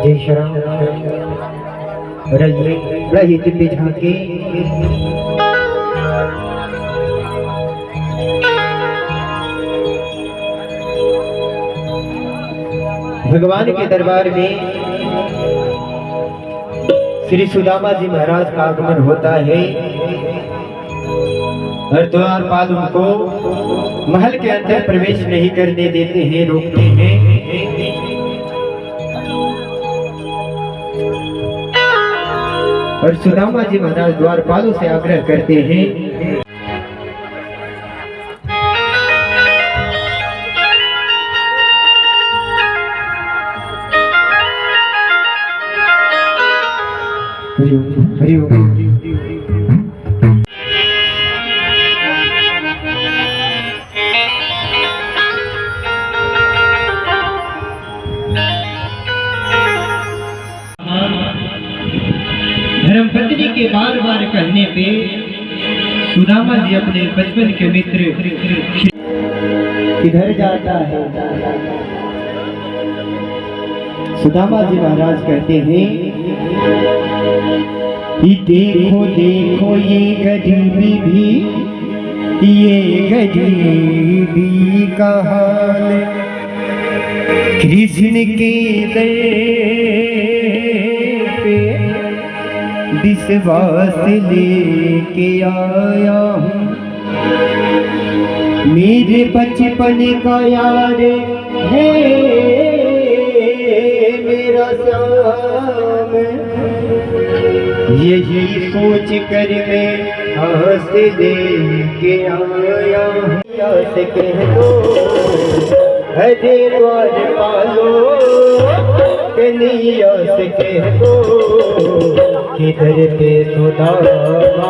जय श्री राम। रही दिव्य झांकी भगवान के दरबार में श्री सुदामा जी महाराज का आगमन होता है और द्वारपाल उनको महल के अंदर प्रवेश नहीं करने देते हैं, रोकते हैं। और सुदामा जी महाराज द्वारपालों से आग्रह करते हैं, हरि ओम। धर्मपत्नी के बार बार कहने पे सुदामा जी अपने बचपन के मित्र किधर जाता है। सुदामा जी महाराज कहते हैं कि देखो देखो ये गरीबी भी, ये गरीबी का हाल कृष्ण के दर पे विश्वास लेके आया हूँ। मेरे बचपन का यार है मेरा श्याम, यही सोच कर मैं हंस लेके आया हूँ। से कह दो हरे द्वारपालो कन्हैया से कह दो किधर पे सुदामा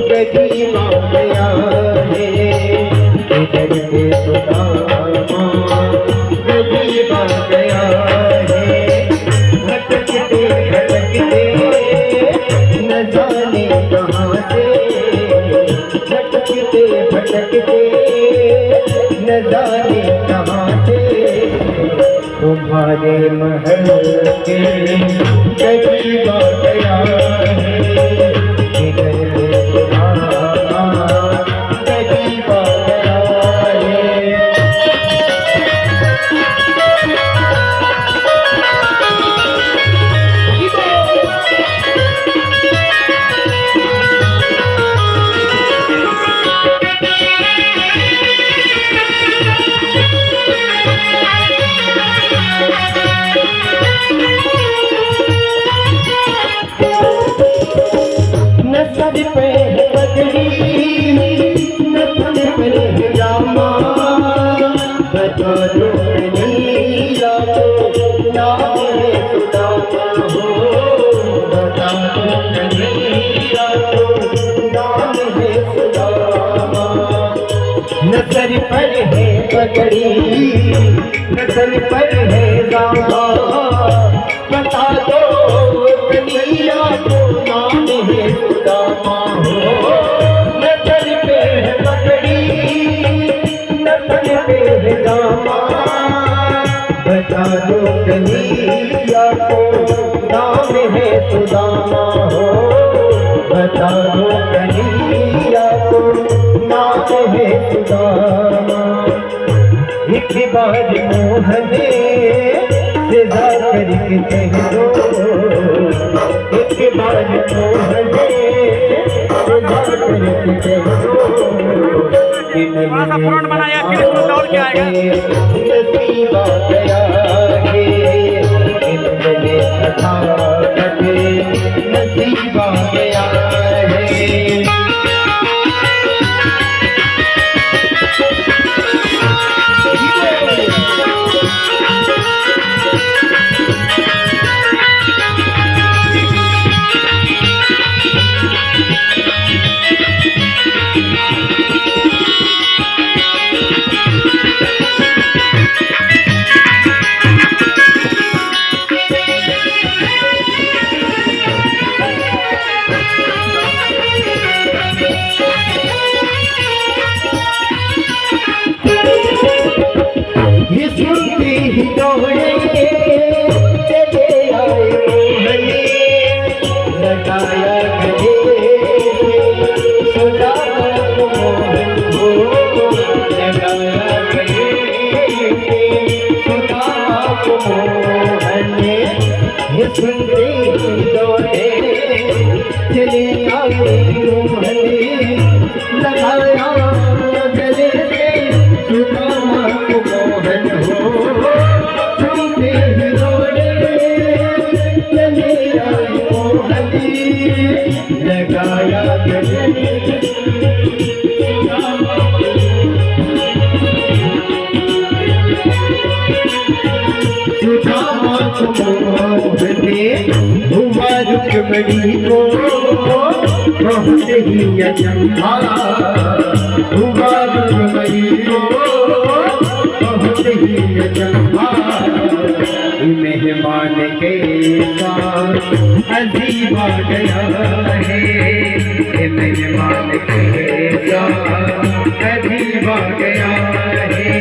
कदीमा गया है, किधर पे सुदामा कदीमा गया है। भटकते भटकते न जाने कहाँ से, भटकते भटकते न जाने कहाँ से तुम्हारे महल के करीबा गया है, किधर पे सुदामा करीबा गया है। सर पे पगड़ी न तन पे जामा, बता दो कन्हैया को नाम है सुदामा हो, बता दो कन्हैया को नाम है सुदामा। न सर पर है पगड़ी न तन पर है जामा, बता दो कन्हैया को नाम है सुदामा हो। न सर पे है पगड़ी न तन पे है जामा, बता दो कन्हैया को नाम है सुदामा हो, बता दो कन्हैया को नाम है सुदामा। एक बार मोहन सजा करके कह दो, एक बार मोहन सजा करके कह दो कि नसीबा गया है, इनमें कथा कटे नसीबा गया है। हे सुंदरी दौड़े चले आए मोहन लगाया गले से सुदामा को मोहन हो सुंदरी दौड़े चले आए मोहन लगाया गले हुआ रुकमणी को बहुत ही अचंभा हुआ रुकमणी को बहुत ही अचंभा मेहमान के साथ अजीब आ गया है मेहमान के साथ अजीब आ गया है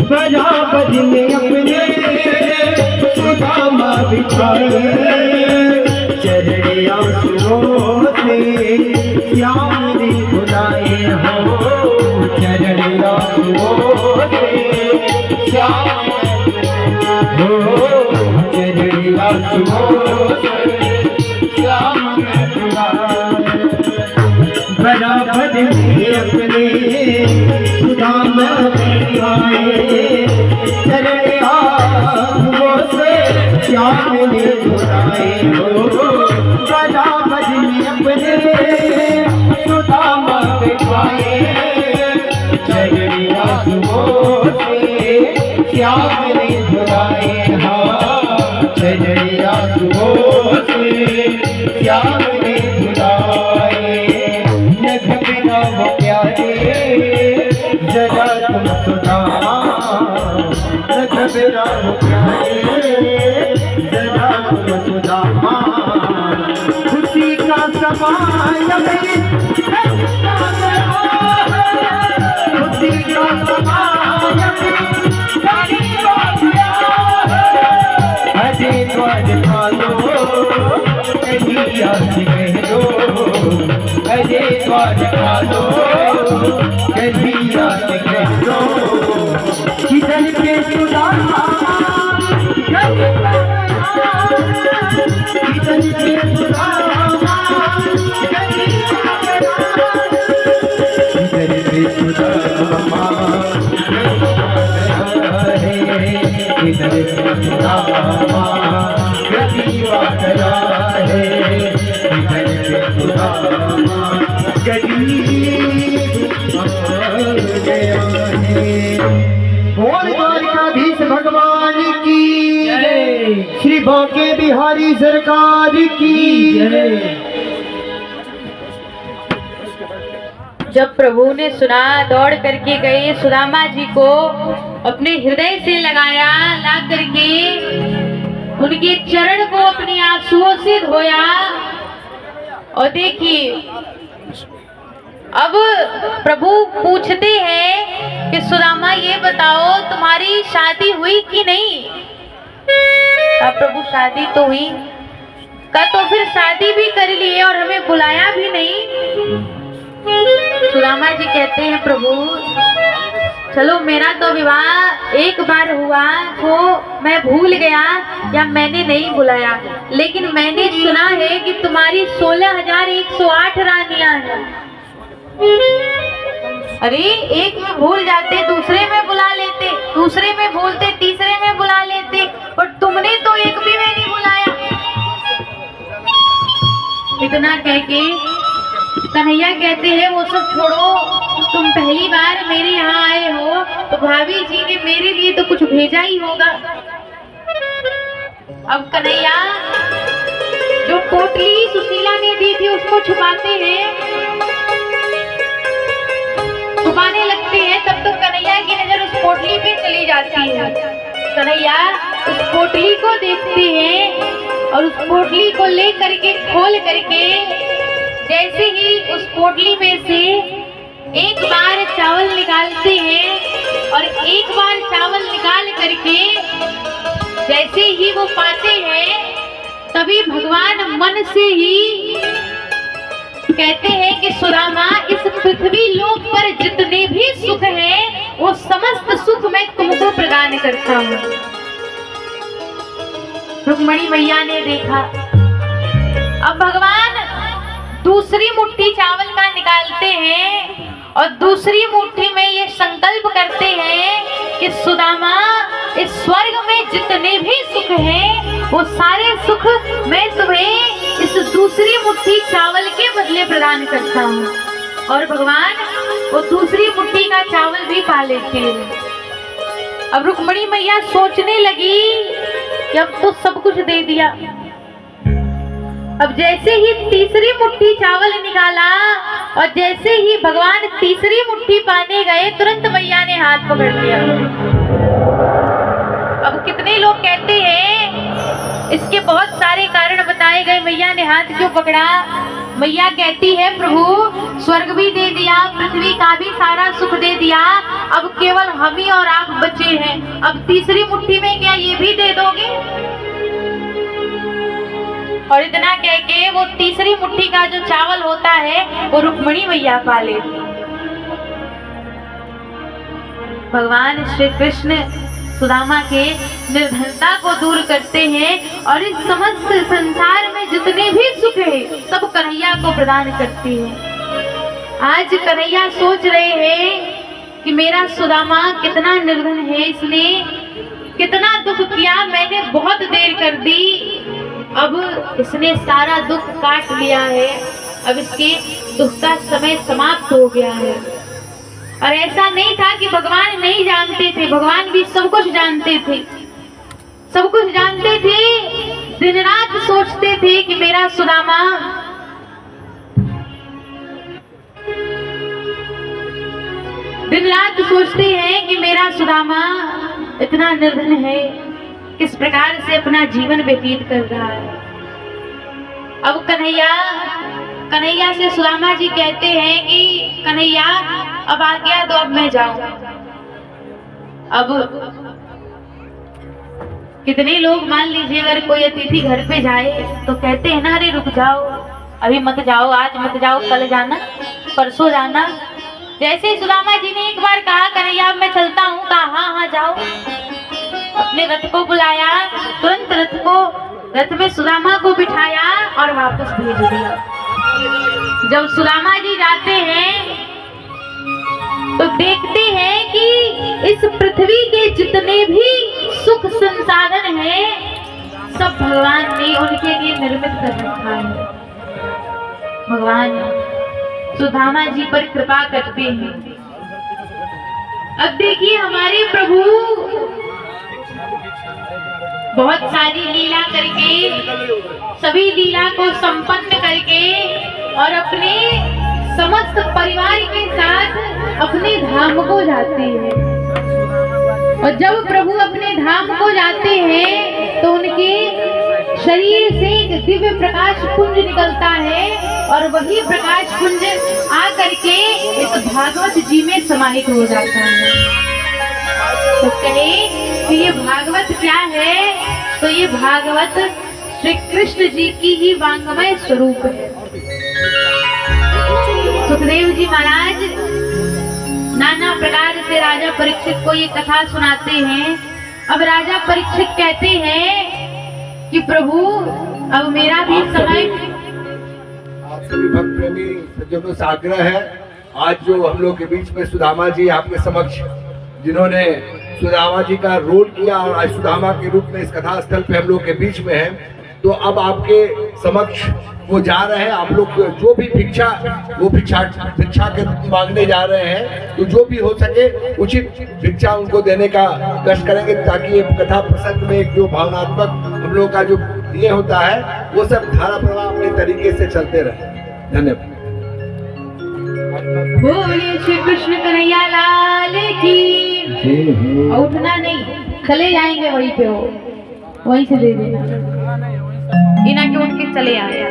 बराबर में अपने सुदामा बिछाए चढ़े आंसुओं से श्याम ने बुलाए हो चढ़े आंसुओं से श्याम हो चढ़े आंसुओं से श्याम ने बुलाए बराबर में अपने सुदामा बिछाए चढ़े आंसुओं से श्याम ने बुलाए हो बराबर में अपने सुदामा बिछाए चढ़े आंसुओं से श्याम ने बुलाए चढ़े आंसुओं से श्याम ने बुलाए न घबराओ प्यारे जरा तुम सुदामा न घबराओ प्यारे जरा तुम सुदामा खुशी का समय खुशी का समय अजय द्वार खालो कहीं आज कह दो अजय द्वार खालो कहीं आज कह दो किधर के सुदामा किधर के सुदामा किधर के सुदामा किधर के सुदामा गरीब आ गया है किधर के सुदामा गरीब आ गया है बोल द्वारकाधीश भगवान की श्री बांके बिहारी सरकार की जब प्रभु ने सुना दौड़ करके गए सुदामा जी को अपने हृदय से लगाया ला करके उनके चरण को अपने आंसुओं से धोया और देखिए अब प्रभु पूछते हैं कि सुदामा ये बताओ तुम्हारी शादी हुई कि नहीं। अब प्रभु शादी तो हुई का तो फिर शादी भी कर लिए और हमें बुलाया भी नहीं। सुदामा जी कहते हैं प्रभु चलो मेरा तो विवाह एक बार हुआ वो मैं भूल गया या मैंने नहीं बुलाया, लेकिन मैंने सुना है कि तुम्हारी 16,108 रानियां हैं। अरे एक में भूल जाते दूसरे में बुला लेते, दूसरे में भूलते तीसरे में बुला लेते, पर तुमने तो एक भी में नहीं बुलाया। इतना कह के कन्हैया कहते हैं वो सब छोड़ो, तुम पहली बार मेरे यहाँ आए हो तो भाभी जी ने मेरे लिए तो कुछ भेजा ही होगा। अब कन्हैया जो पोटली सुशीला ने दी थी उसको छुपाते हैं, छुपाने लगते हैं, तब तो कन्हैया की नजर उस पोटली पे चली जाती है। कन्हैया उस पोटली को देखते हैं और उस पोटली को ले करके खोल करके उस पोटली में से एक बार चावल निकालते हैं और एक बार चावल निकाल करके जैसे ही वो पाते हैं तभी भगवान मन से ही कहते हैं कि सुदामा, इस पृथ्वी लोक पर जितने भी सुख हैं वो समस्त सुख मैं तुमको प्रदान करता हूँ। रुक्मणी मैया ने देखा, अब भगवान दूसरी मुट्ठी चावल का निकालते हैं और दूसरी मुट्ठी में ये संकल्प करते हैं कि सुदामा, इस स्वर्ग में जितने भी सुख हैं वो सारे सुख मैं तुम्हें इस दूसरी मुट्ठी चावल के बदले प्रदान करता हूँ। और भगवान वो दूसरी मुट्ठी का चावल भी पा लेते हैं। अब रुक्मणी मैया सोचने लगी कि अब तो सब कुछ दे दिया। अब जैसे ही तीसरी मुट्ठी चावल निकाला और जैसे ही भगवान तीसरी मुट्ठी पाने गए तुरंत मैया ने हाथ पकड़ लिया। अब कितने लोग कहते हैं, इसके बहुत सारे कारण बताए गए, मैया ने हाथ क्यों पकड़ा। मैया कहती है, प्रभु स्वर्ग भी दे दिया, पृथ्वी का भी सारा सुख दे दिया, अब केवल हम ही और आप बचे हैं, अब तीसरी मुट्ठी में क्या ये भी दे दोगे। और इतना कह के वो तीसरी मुट्ठी का जो चावल होता है वो रुक्मणी मैया पा लेती। भगवान श्री कृष्ण सुदामा के निर्धनता को दूर करते हैं और इस समस्त संसार में जितने भी सुख है सब कन्हैया को प्रदान करते हैं। आज कन्हैया सोच रहे हैं कि मेरा सुदामा कितना निर्धन है, इसने कितना दुख किया, मैंने बहुत देर कर दी, अब इसने सारा दुख काट लिया है, अब इसके दुख का समय समाप्त हो गया है। और ऐसा नहीं था कि भगवान नहीं जानते थे, भगवान भी सब कुछ जानते थे, सब कुछ जानते थे। दिन रात सोचते थे कि मेरा सुदामा दिन रात सोचते हैं कि मेरा सुदामा इतना निर्धन है, किस प्रकार से अपना जीवन व्यतीत कर रहा है। अब कन्हैया से सुदामा जी कहते हैं कि कन्हैया अब आ गया तो अब मैं जाऊं। अब कितने लोग मान लीजिए अगर कोई अतिथि घर पे जाए तो कहते हैं ना, अरे रुक जाओ, अभी मत जाओ, आज मत जाओ, कल जाना, परसों जाना। जैसे सुदामा जी ने एक बार कहा कन्हैया मैं चलता हूँ, कहा हाँ हाँ जाओ। अपने रथ को बुलाया, तुरंत रथ में सुदामा को बिठाया और वापस भेज दिया। जब सुदामा जी जाते हैं तो देखते हैं कि इस पृथ्वी के जितने भी सुख संसाधन हैं सब भगवान ने उनके लिए निर्मित कर रखा है। भगवान सुदामा जी पर कृपा करते हैं। अब देखिए हमारे प्रभु बहुत सारी लीला करके, सभी लीला को संपन्न करके और अपने समस्त परिवार के साथ अपने धाम को जाते हैं। और जब प्रभु अपने धाम को जाते हैं तो उनके शरीर से एक दिव्य प्रकाश पुंज निकलता है और वही प्रकाश पुंज आकर के इस भागवत जी में समाहित हो जाता है। तो कहे कि ये भागवत क्या है, तो ये भागवत श्री कृष्ण जी की ही वांगमय स्वरूप है। सुखदेव जी महाराज नाना प्रकार से राजा परीक्षित को ये कथा सुनाते हैं। अब राजा परीक्षित कहते हैं कि प्रभु अब मेरा भी समय। आप सभी भक्त प्रेमी सज्जनों से आग्रह है, आज जो हम लोग के बीच में सुदामा जी आपके समक्ष जिन्होंने सुदामा जी का रोल किया और आज सुदामा के रूप में इस कथा स्थल पे हम लोग के बीच में है, तो अब आपके समक्ष वो जा रहे हैं। आप लोग जो भी भिक्षा के मांगने जा रहे हैं, तो जो भी हो सके उचित भिक्षा उनको देने का कष्ट करेंगे, ताकि ये कथा प्रसंग में एक जो भावनात्मक हम लोग का जो ये होता है वो सब धारा प्रवाह अपने तरीके से चलते रहे। धन्यवाद। बोले श्री कृष्ण कन्हैया लाल की। उठना नहीं, चले जाएंगे वहीं पे, हो वहीं से दे देना, इना के उठ के चले आए।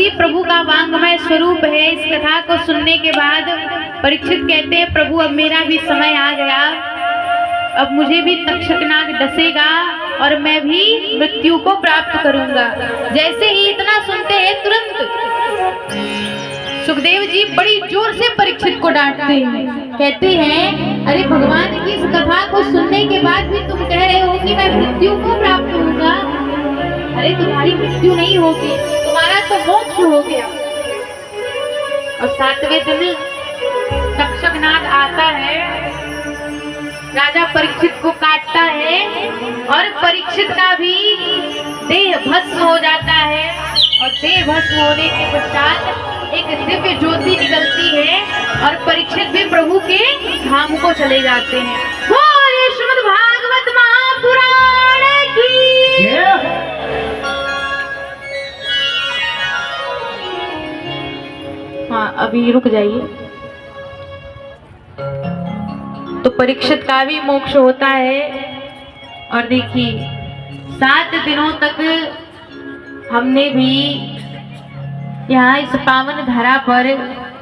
उसी प्रभु का वांगमय स्वरूप है। इस कथा को सुनने के बाद परीक्षित कहते हैं, प्रभु अब मेरा भी समय आ गया, अब मुझे भी तक्षकनाग डसेगा और मैं भी मृत्यु को प्राप्त करूंगा। जैसे ही इतना सुनते हैं तुरंत सुखदेव जी बड़ी जोर से परीक्षित को डांटते हैं, कहते हैं अरे भगवान की इस कथा को सुनने के बाद भी तुम कह रहे हो कि मैं मृत्यु को प्राप्त होऊंगा। अरे तुम्हारी मृत्यु नहीं होगी, तुम्हारा तो मोक्ष हो गया। और 7वें दिन तक्षकनाग आता है, राजा परीक्षित को काटता है और परीक्षित का भी देह भस्म हो जाता है। और देह भस्म होने के पश्चात एक दिव्य ज्योति निकलती है और परीक्षित भी प्रभु के धाम को चले जाते हैं। बोले श्रीमद् भागवत महापुराण की। हाँ, अभी रुक जाइए। तो परीक्षित का भी मोक्ष होता है। और देखिए 7 दिनों तक हमने भी यहाँ इस पावन धरा पर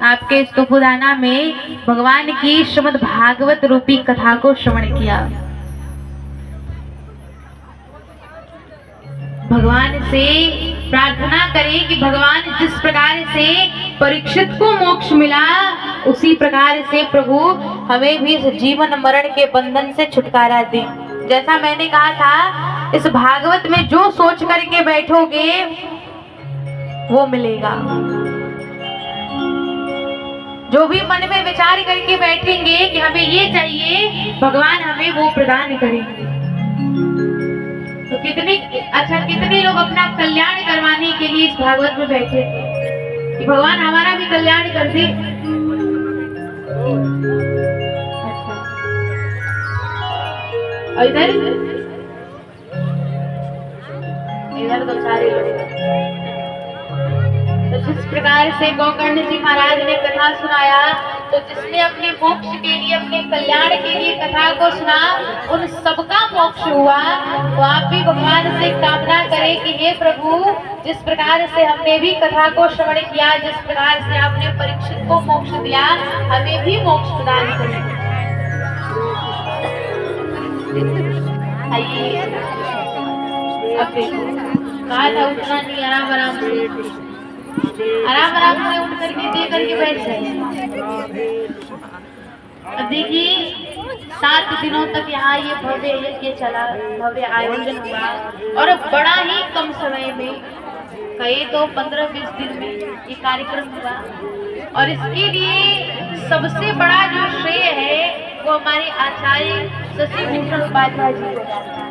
आपके स्तुपदाना में भगवान की श्रीमद् भागवत रूपी कथा को श्रवण किया। भगवान से प्रार्थना करें कि भगवान जिस प्रकार से परीक्षित को मोक्ष मिला, उसी प्रकार से प्रभु हमें भी इस जीवन मरण के बंधन से छुटकारा दे। जैसा मैंने कहा था, इस भागवत में जो सोच करके बैठोगे वो मिलेगा। जो भी मन में विचार करके बैठेंगे कि हमें ये चाहिए, भगवान हमें वो प्रदान करेंगे। तो कितने लोग अपना कल्याण करवाने के लिए इस भागवत में बैठे कि भगवान हमारा भी कल्याण कर दे। अच्छा, इधर तो सारे लोग। तो जिस प्रकार से गोकर्ण जी महाराज ने कथा सुनाया, तो जिसने अपने मोक्ष के लिए, अपने कल्याण के लिए कथा को सुना, उन सबका मोक्ष हुआ। तो आप भी भगवान से कामना करें कि हे प्रभु, जिस प्रकार से हमने भी कथा को श्रवण किया, जिस प्रकार से आपने परीक्षित को मोक्ष दिया, हमें भी मोक्ष प्रदान करें। आइए, अब देखो, कहा था उठना नहीं, आराम आराम से उठ करके दे करके बैठ जाए। अब देखिए 7 दिनों तक यहाँ ये भव्य यज्ञ चला, भव्य आयोजन हुआ और बड़ा ही कम समय में, कई तो 15-20 दिन में ये कार्यक्रम हुआ। और इसके लिए सबसे बड़ा जो श्रेय है वो हमारे आचार्य शशि भूषण उपाध्याय जी को जाता है।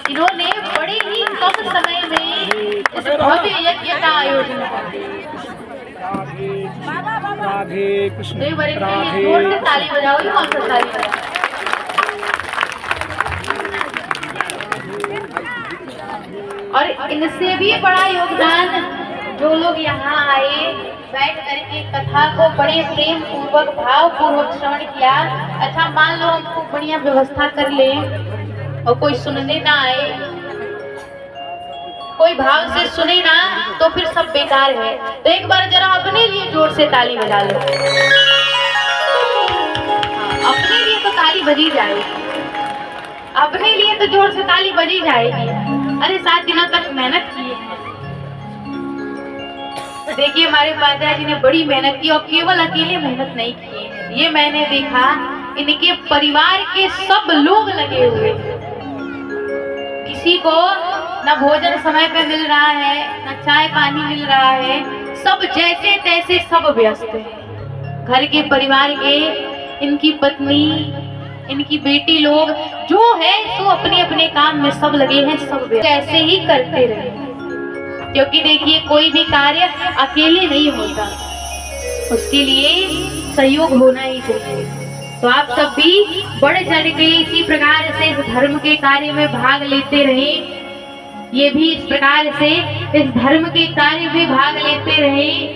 इन्होंने बड़े ही कम समय में इस भव्य यज्ञ का आयोजन किया। जोर से ताली बजाओ, ये कौन सा ताली बजाओ। और इनसे भी बड़ा योगदान जो लोग यहाँ आए, बैठ करके कथा को बड़े प्रेम पूर्वक, भाव पूर्वक श्रवण किया। अच्छा, मान लो हमको बढ़िया व्यवस्था कर ले और कोई सुनने ना आए, कोई भाव से सुने ना, तो फिर सब बेकार है। तो एक बार जरा अपने लिए जोर से ताली बजा लो। अपने लिए तो ताली बजी जाएगी, अपने लिए तो जोर से ताली बजी जाएगी। अरे 7 दिनों तक मेहनत की है। देखिए हमारे उपाध्याय जी ने बड़ी मेहनत की और केवल अकेले मेहनत नहीं की है। ये मैंने देखा, इनके परिवार के सब लोग लगे हुए। किसी को न भोजन समय पे मिल रहा है, न चाय पानी मिल रहा है, सब जैसे तैसे सब व्यस्त हैं। घर के परिवार के, इनकी पत्नी, इनकी बेटी लोग जो है सो अपने अपने काम में सब लगे हैं, सब व्यस्त। ऐसे ही करते रहे, क्योंकि देखिए कोई भी कार्य अकेले नहीं होता, उसके लिए सहयोग होना ही चाहिए। तो आप सब भी बढ़ चढ़ के इसी प्रकार से इस धर्म के कार्य में भाग लेते रहे। ये भी इस प्रकार से इस धर्म के कार्य में भाग लेते रहे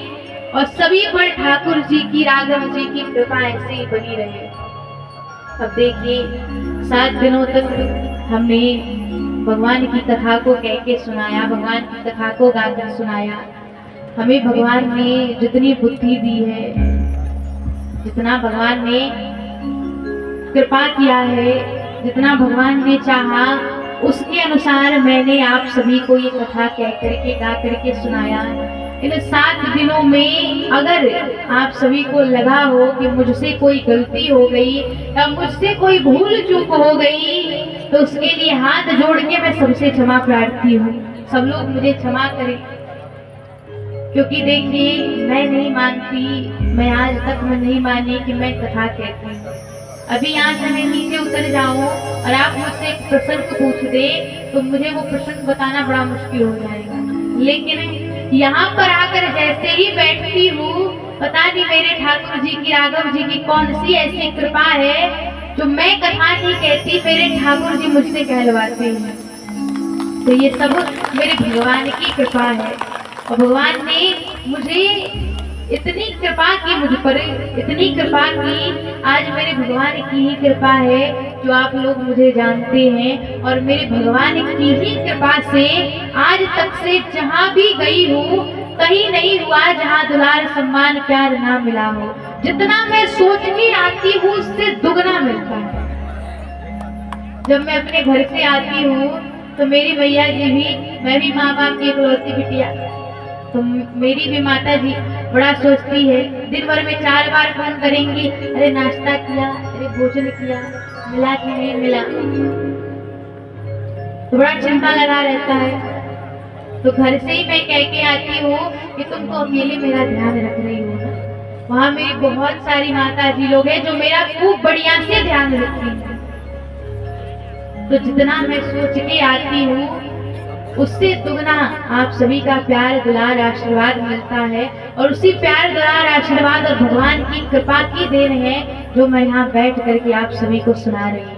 और सभी पर ठाकुर जी की, राघव जी की कृपा ऐसे ही बनी रहे। अब देखिए 7 दिनों तक हमने भगवान की कथा को कह के सुनाया, भगवान की कथा को गाकर सुनाया। हमें भगवान ने जितनी बुद्धि दी है, जितना भगवान ने कृपा किया है, जितना भगवान ने चाहा, उसके अनुसार मैंने आप सभी को ये कथा कह करके गा करके सुनाया। इन 7 दिनों में अगर आप सभी को लगा हो कि मुझसे कोई गलती हो गई या मुझसे कोई भूल चूक हो गई, तो उसके लिए हाथ जोड़ के मैं सबसे क्षमा प्रार्थी हूँ। सब लोग मुझे क्षमा करें, क्योंकि देखिए मैं नहीं मानती, मैं आज तक मैं नहीं मानी कि मैं कथा कहती हूँ। अभी यहाँ से मैं नीचे उतर जाऊं और आप मुझसे एक प्रसंग पूछ दे तो मुझे वो प्रसंग बताना बड़ा मुश्किल हो जाएगा, लेकिन यहाँ पर आकर जैसे ही बैठती हूँ, पता नहीं मेरे ठाकुर जी की, राघव जी की कौन सी ऐसी कृपा है जो मैं कथा नहीं कहती, मेरे ठाकुर जी मुझसे कहलवाते हैं। तो ये सब मेरे भगवान की कृपा है, और भगवान ने मुझे इतनी कृपा की, मुझ पर इतनी कृपा की, आज मेरे भगवान की ही कृपा है जो आप लोग मुझे जानते हैं। और मेरे भगवान की ही कृपा से आज तक से जहाँ भी गई हूँ, कहीं नहीं हुआ जहाँ दुलार सम्मान प्यार ना मिला हो। जितना मैं सोच के आती हूँ उससे दुगना मिलता है। जब मैं अपने घर से आती हूँ तो मेरी मैया जी भी, मैं भी माँ बाप की इकलौती बिटिया, तो मेरी भी माता जी बड़ा सोचती है, दिन भर में 4 बार फोन करेंगी, अरे नाश्ता किया, अरे भोजन किया, मिला कि नहीं मिला, तो बड़ा चिंता लगा रहता है। तो घर से ही मैं कह के आती हूँ कि तुम तो अकेले मेरा ध्यान रख रही हो ना। वहाँ मेरी बहुत सारी माता जी लोग हैं जो मेरा खूब बढ़िया से ध्यान रखती हैं। तो जितना मैं सोच के आती हूँ उससे दुगना आप सभी का प्यार दुलार आशीर्वाद मिलता है, और उसी प्यार दुलार आशीर्वाद और भगवान की कृपा की देन है जो मैं यहाँ बैठ करके आप सभी को सुना रही हूँ।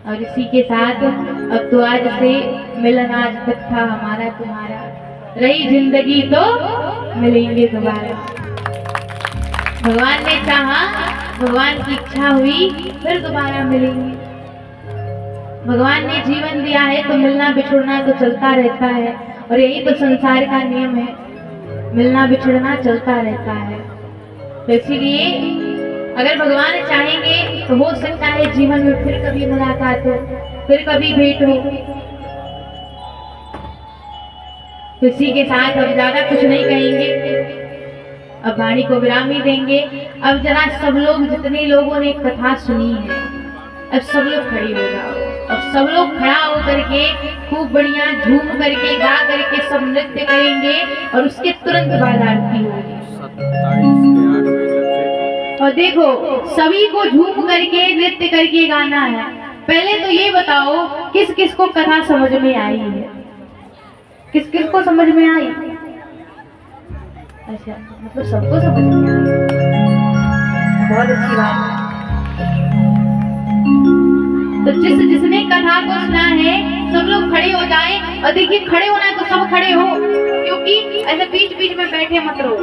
और इसी के साथ अब तो आज से मिलन आज तक था हमारा तुम्हारा, रही जिंदगी तो मिलेंगे दोबारा। भगवान ने चाहा, भगवान की इच्छा हुई, फिर दोबारा मिलेंगे। भगवान ने जीवन दिया है तो मिलना बिछुड़ना तो चलता रहता है, और यही तो संसार का नियम है, मिलना बिछुड़ना चलता रहता है। तो इसीलिए अगर भगवान चाहेंगे तो हो सकता है जीवन में फिर कभी मुलाकात हो, फिर कभी भेंट हो। तो इसी के साथ अब ज्यादा कुछ नहीं कहेंगे, अब वाणी को विराम ही देंगे। अब जरा सब लोग, जितने लोगों ने कथा सुनी है, अब सब लोग खड़े हो जाओ। अब सब लोग खड़ा होकर के खूब बढ़िया झूम करके गा करके सब नृत्य करेंगे, और उसके तुरंत बाद आरती होगी। और देखो सभी को झूम करके नृत्य करके गाना है। पहले तो ये बताओ किस किस को कथा समझ में आई है, किस किस को समझ में आई? अच्छा, मतलब सबको समझ में आई, बहुत अच्छी बात है। तो जिसने कथा को सुना है सब लोग खड़े हो जाएं, और देखिए खड़े होना है तो सब खड़े हो, क्योंकि ऐसे बीच बीच में बैठे मत रहो।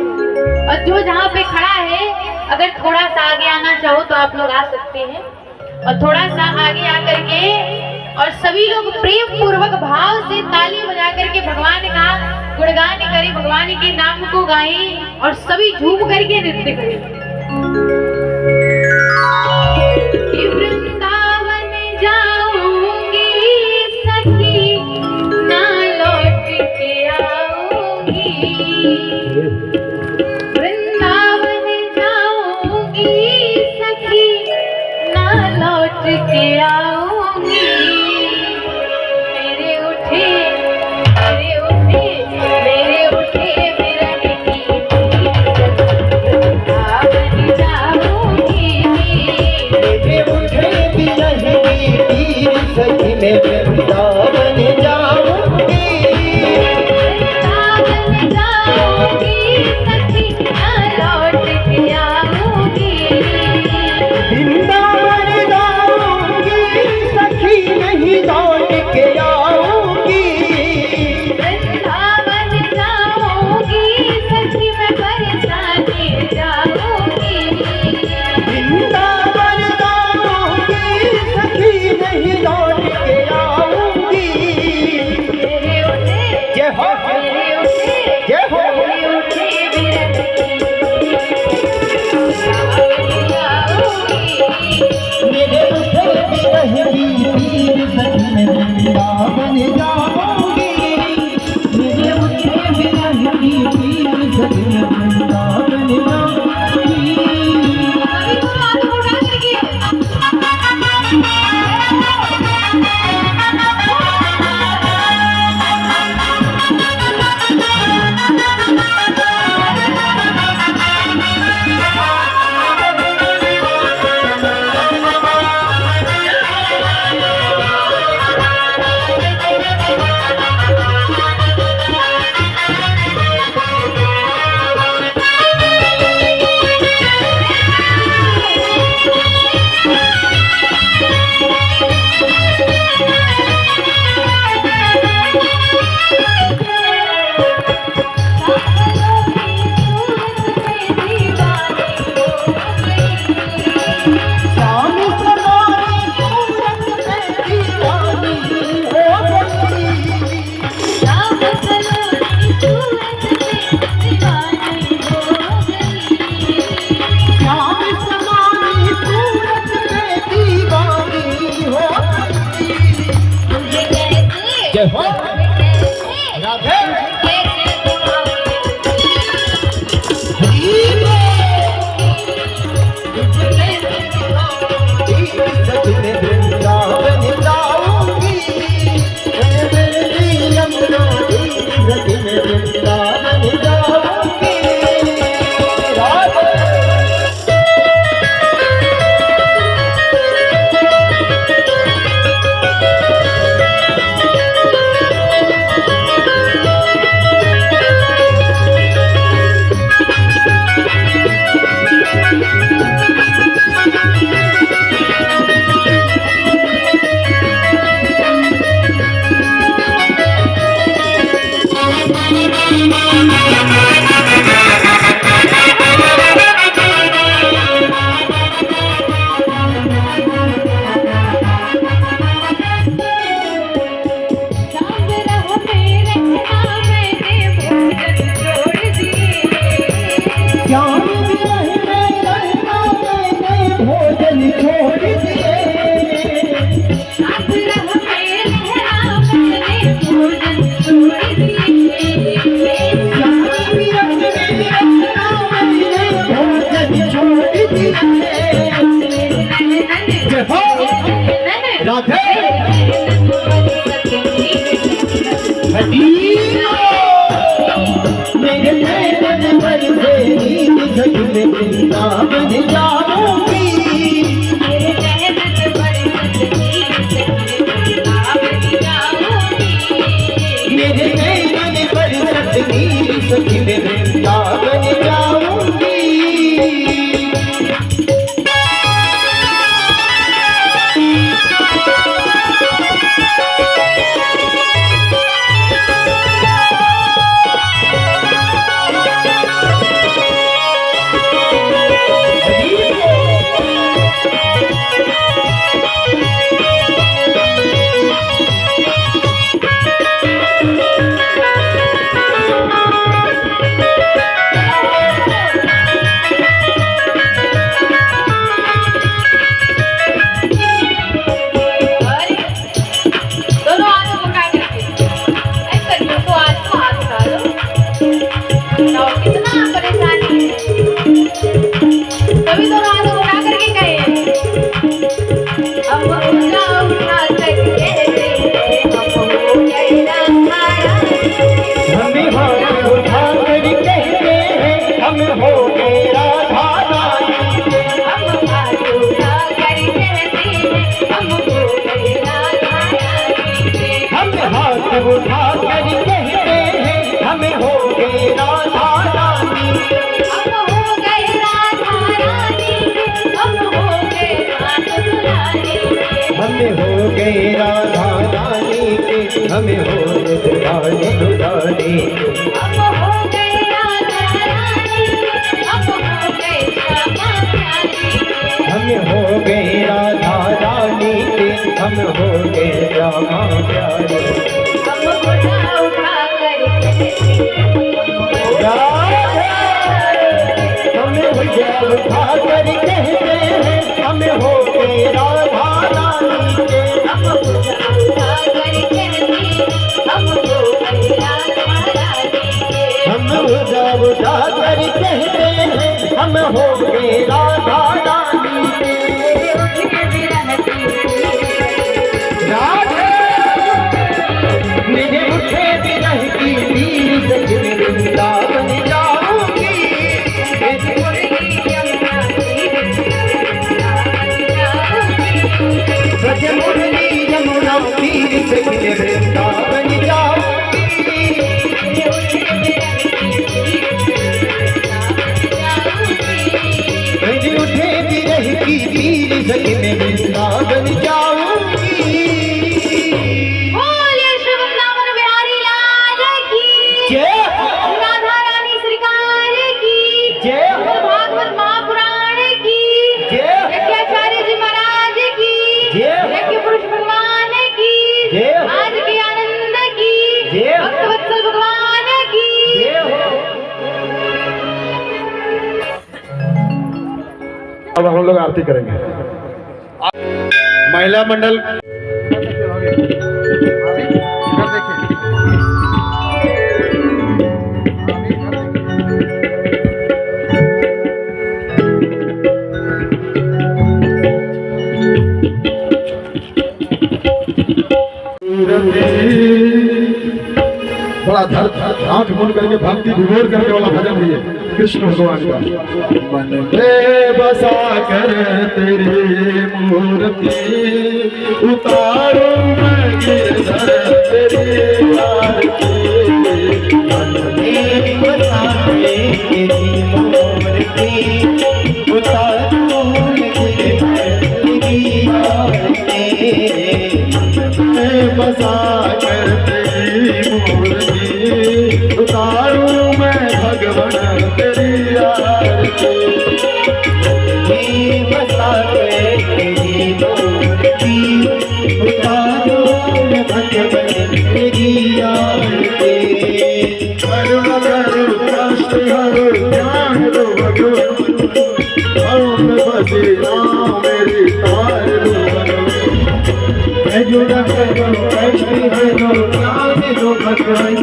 और जो जहाँ पे खड़ा है अगर थोड़ा सा आगे आना चाहो तो आप लोग आ सकते हैं, और थोड़ा सा आगे आकर के और सभी लोग प्रेम पूर्वक भाव से ताली बजा करके भगवान का गुणगान करें, भगवान के नाम को गाएं, और सभी झूम करके नृत्य करें। वृंदावन जाऊंगी सखी, ना लौट के आऊंगी। वृंदावन जाऊंगी सखी, ना लौट के आऊंगी। मेरे उठे मेरे उठे मेरे उठे विरह की वृंदावन जाऊंगी। मेरे नैनन बरसे नींद सजने वृंदावन जाऊंगी। मेरे नैनन बरसत नींद वृंदावन जाऊंगी। मेरे नैनन बरसत नींद सजने वृंदावन जाऊंगी। उठा कर कहते हैं हम हो गए राधा रानी। हम हो गए राधा रानी। हम हो गए राधा रानी। हम हो गए राधा रानी के हम हो गए रानी दुलारी। हम हो गए राधा रानी। हम हो गए श्यामा प्यारी। हम हो गए राधा रानी के हम हो गए श्यामा प्यारी। उठा कर कहते हैं हम हो गए राधा रानी के। हम उठा कर कहते हम हो गए राधा रानी के। हम उठा कर कहते हैं हम हो गए राधा रानी के। मेरे उठे विरह की पीर सजने वृंदावन जाऊंगी। मुरली यमुना तीर सजने वृंदावन जाऊंगी। मेरे उठे विरह की पीर सजने वृंदावन जाऊंगी। बोलिए श्री वृंदावन बिहारी लाल की जय। राधा रानी सरकार की जय। भागवत महापुराण की जय। यज्ञाचार्य जी महाराज की जय। यज्ञ पुरुष भगवान की जय। आज के आनंद की जय। भक्तवत्सल भगवान की अब हम लोग आरती करेंगे। महिला मंडल बड़ा धर धर आंख बंद करके भक्ति विभोर करने वाला भजन भी है कृष्ण भगवान का। मन में बसा कर तेरी मूर्ति उतारो मैं गिरधर तेरी आरती। मन में बसा तेरी मूर्ति उतारो मैं गिरधर तेरी आरती। में बसा कर तेरी मूर्ति उतारूं मैं भगवान तेरी आरती। बसा तेरी मूर्ति उतारो मैं भगवान तेरी आरती। करुण करो कष्ट हरो ध्यान दो भगवान हम बसे राम मेरी तार दो जुड़ा करो कष्ट हरो ज्ञान दो भगवान।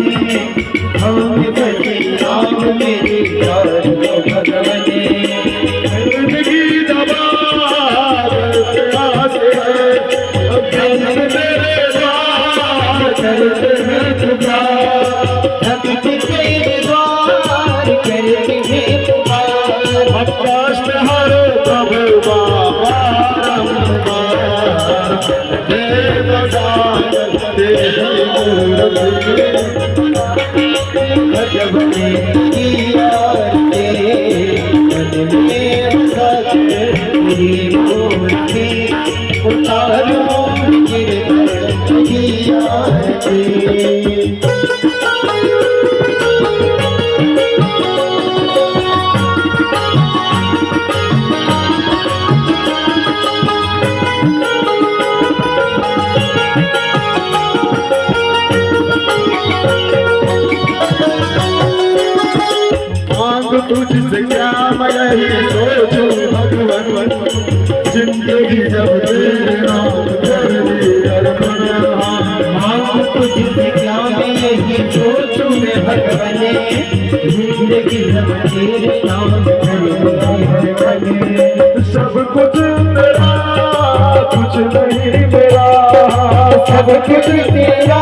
हम बसे राम मेरी तार दो भगवान। जिंदगी दबार प्यास है अब जन्म मेरे द्वार करते हैं पुकार। भगवने की आरती मन में बसा तेरी मूर्ति उतारो गिरधर की आरती। तुझसे क्या मैं यही सोचूं भगवान, जिंदगी जब तेरे नाम कर दी अर्पण। मांग तुझसे क्या मैं यही सोचूं मैं भगवाने, जिंदगी जब तेरे नाम कर दी अर्पण। सब कुछ तेरा कुछ नहीं मेरा, सब कुछ तेरा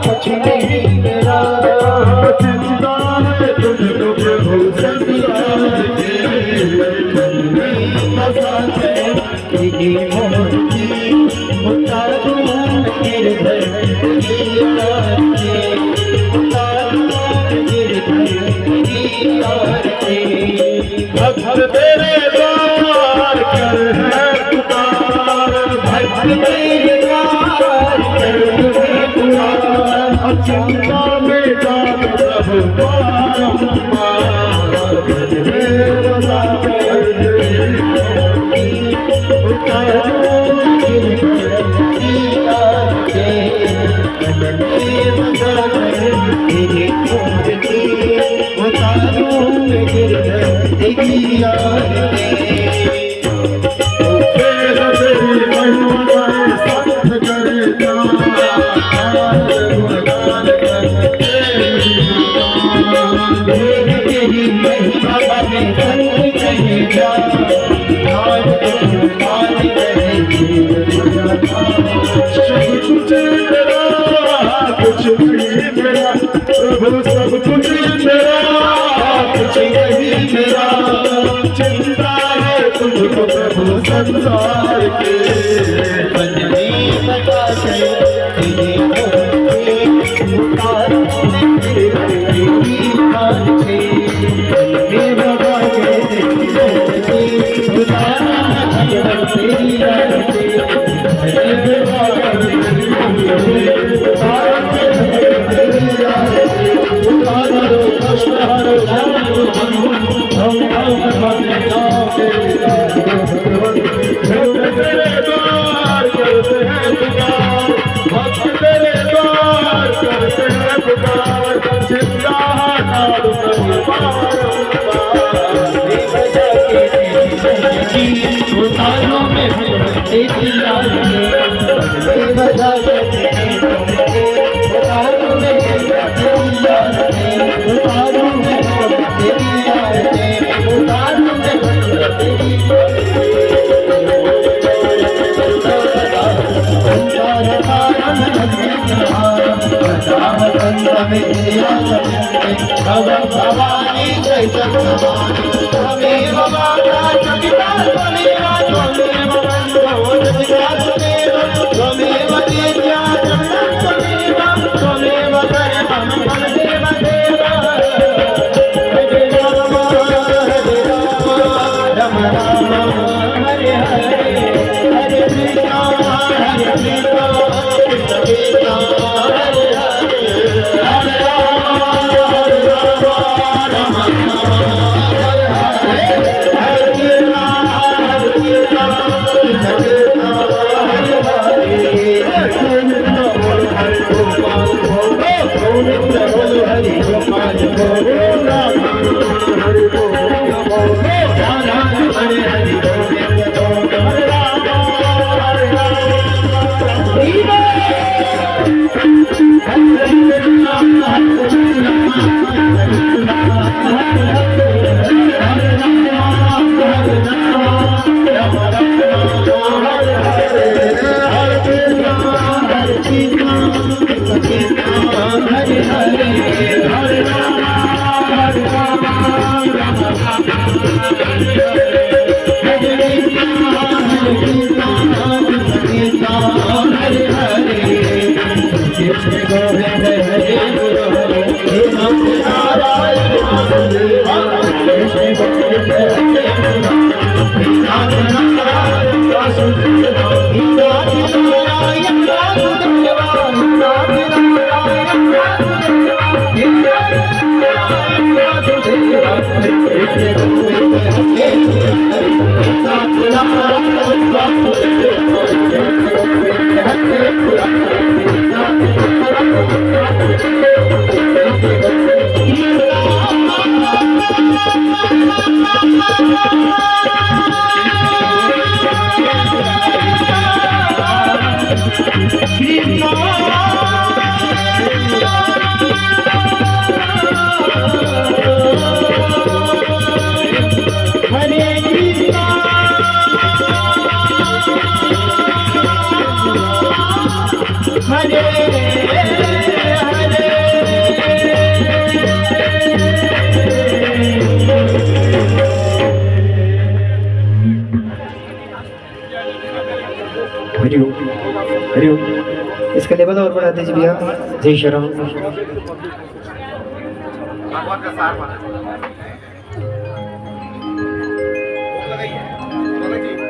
कुछ नहीं मेरा। चिंता है तुझको प्रभु संसार की, तेरी मूर्ति उतारूं गिरधर की आरती, उतारूं गिरधर की आरती। भक्त तेरे द्वार कर है पुकार, भक्त तेरे द्वार कर है पुकार। चिंता मेरा प्रभु बारंबार, मेरा उतारूं गिरधर की आरती, मन में बसा तेरी मूर्ति उतारूं गिरधर की आरती। प्रभु सब कुछ मेरा कुछ नहीं मेरा। चिंता है तुझको प्रभु संसार के, मन में बसा तेरी मूर्ति उतारूं गिरधर की आरती। मन में बसा तेरी मूर्ति उतारूं गिरधर की आरती। उतारूं मैं तेरी आरती, बजा उतारूं मैं तेरी आरती, उतारूं मैं तेरी आरती, उतारूं मैं तेरी भवानी जय भवानी त्वमेव माता च पिता त्वमेव त्वमेव बन्धुः जगता त्वमेव तेजा जगतं त्वमेव त्वमेव सर्वं त्वमेव देव। हरे राम राम राम हरे हरे, हरे कृष्ण कृष्ण कृष्ण हरे हरे, हरे हरिओम हरिओम। इसका लेवल और बढ़ा दीजिए भैया। जय श्री राम।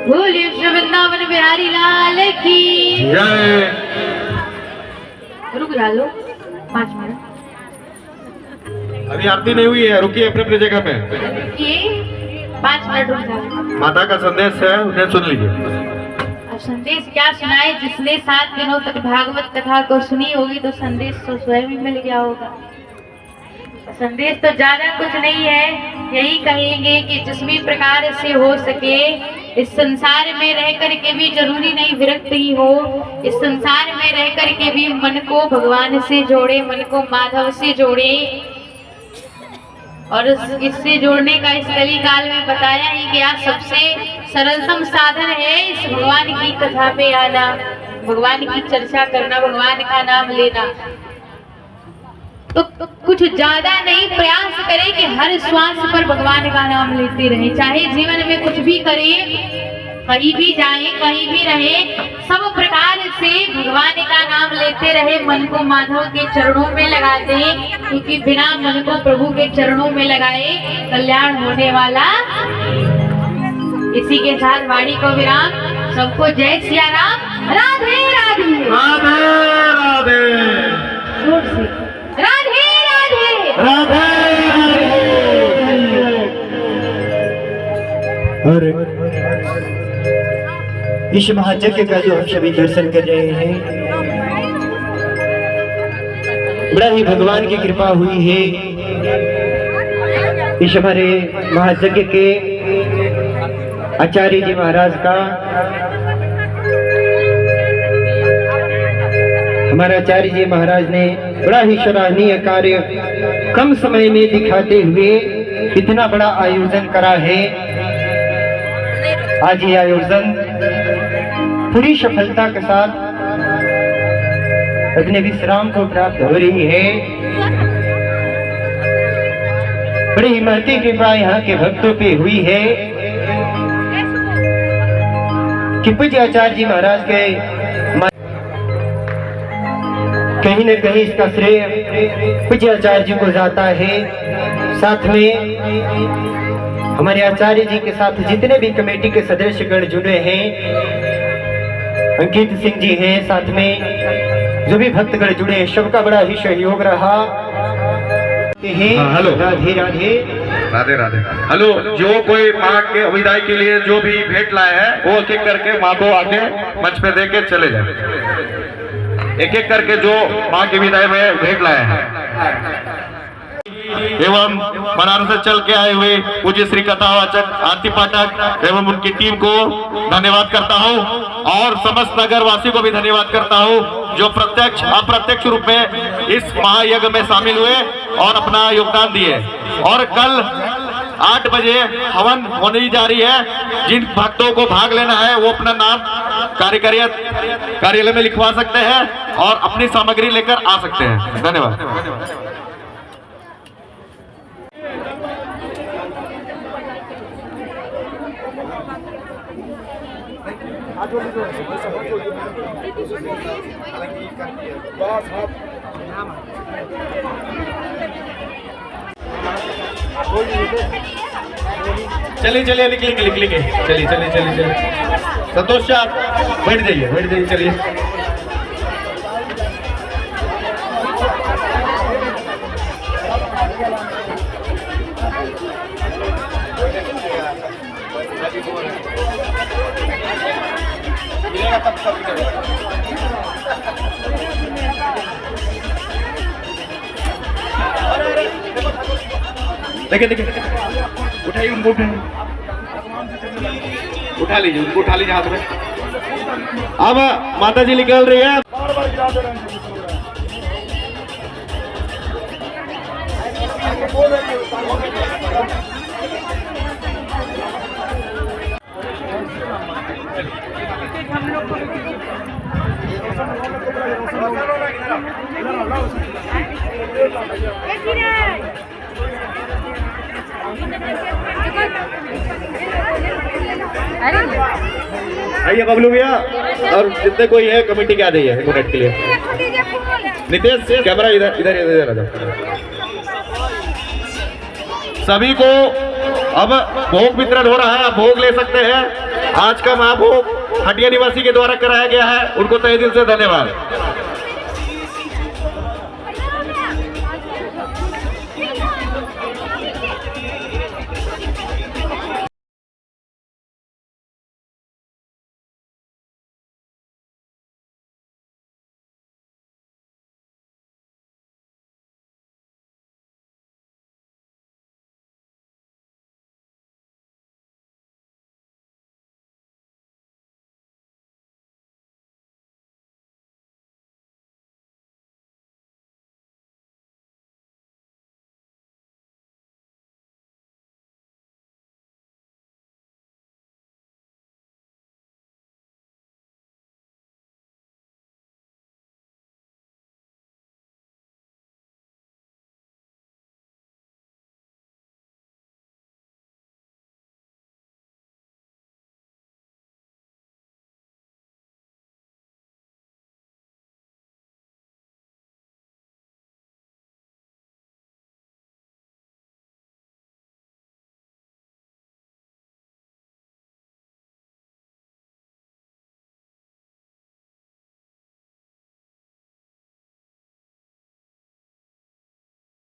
बोलिए श्री वृंदावन बिहारी लाल की जय। रुक जा लो 5 मिनट। अभी आरती नहीं हुई है, रुकिए अपने अपने जगह पे। ये 5 मिनट रुक जा। माता का संदेश है, उन्हें सुन लीजिए। अब संदेश क्या सुनाए? जिसने 7 दिनों तक भागवत कथा को सुनी होगी तो संदेश तो स्वयं ही मिल गया होगा। संदेश तो ज्यादा कुछ नहीं है, यही कहेंगे कि जिस भी प्रकार से हो सके इस संसार में रह करके भी, जरूरी नहीं विरक्त ही हो, इस संसार में रह करके भी मन को भगवान से जोड़े, मन को माधव से जोड़े। और इससे जोड़ने का इस कली काल में बताया ही गया सबसे सरलतम साधन है इस भगवान की कथा पे आना, भगवान की चर्चा करना, भगवान का नाम लेना। तो कुछ ज्यादा नहीं, प्रयास करें कि हर श्वास पर भगवान का नाम लेते रहें। चाहे जीवन में कुछ भी करें, कहीं भी जाएं, कहीं भी रहें, सब प्रकार से भगवान का नाम लेते रहे, मन को माधव के चरणों में लगा दें, क्योंकि बिना मन को प्रभु के चरणों में लगाए कल्याण होने वाला। इसी के साथ वाणी को विराम। सबको जय सिया राम। राधे राधे राधे राधे जोर से राधे राधे राधे और इस महायज्ञ का जो हम सभी दर्शन कर रहे हैं, बड़ा ही भगवान की कृपा हुई है। इस हमारे महायज्ञ के आचार्य जी महाराज का, हमारे आचार्य जी महाराज ने बड़ा ही सराहनीय कार्य कम समय में दिखाते हुए इतना बड़ा आयोजन करा है। आज ये आयोजन पूरी सफलता के साथ अपने विश्राम को प्राप्त हो रही है। बड़ी ही महती कृपा यहाँ के भक्तों पे हुई है कि पूज्य आचार्य जी महाराज के कहीं न कहीं इसका श्रेय पूज्य आचार्य जी को जाता है। साथ में हमारे आचार्य जी के साथ जितने भी कमेटी के सदस्यगण जुड़े हैं, अंकित सिंह जी हैं, साथ में जो भी भक्तगण जुड़े हैं, सबका बड़ा ही सहयोग रहा। हेलो राधे राधे राधे राधे। हेलो, जो कोई माँ के विदाई के लिए जो भी भेंट लाए हैं वो एक एक करके माँ को आगे मंच पे देके चले जाए। एक एक करके जो माँ की विदाई में भेंट लाए हैं एवं बनारस से चल के आए हुए पूज्य श्री कथावाचक आरती पाठक एवं उनकी टीम को धन्यवाद करता हूं, और समस्त नगर वासी को भी धन्यवाद करता हूं जो प्रत्यक्ष अप्रत्यक्ष रूप में इस महायज्ञ में शामिल हुए और अपना योगदान दिए। और कल 8 बजे हवन होने जा रही है। जिन भक्तों को भाग लेना है वो अपना नाम कार्यालय में लिखवा सकते हैं और अपनी सामग्री लेकर आ सकते हैं। धन्यवाद। चलिए चलिए निकलेंगे चलिए संतोष आप बैठ जाइए चलिए। देखिए देखिए, उठाइए उनको, उठा लीजिए उनको, उठा लीजिए हाथ में। अब माता जी निकल रही है। आइए बबलू भैया, और जितने कोई है कमेटी के आ जाइए 1 मिनट के लिए। नितेश कैमरा इधर इधर इधर आ जाओ। सभी को अब भोग वितरण हो रहा है, आप भोग ले सकते हैं। आज का महाभोग हटिया निवासी के द्वारा कराया गया है, उनको तहे दिल से धन्यवाद।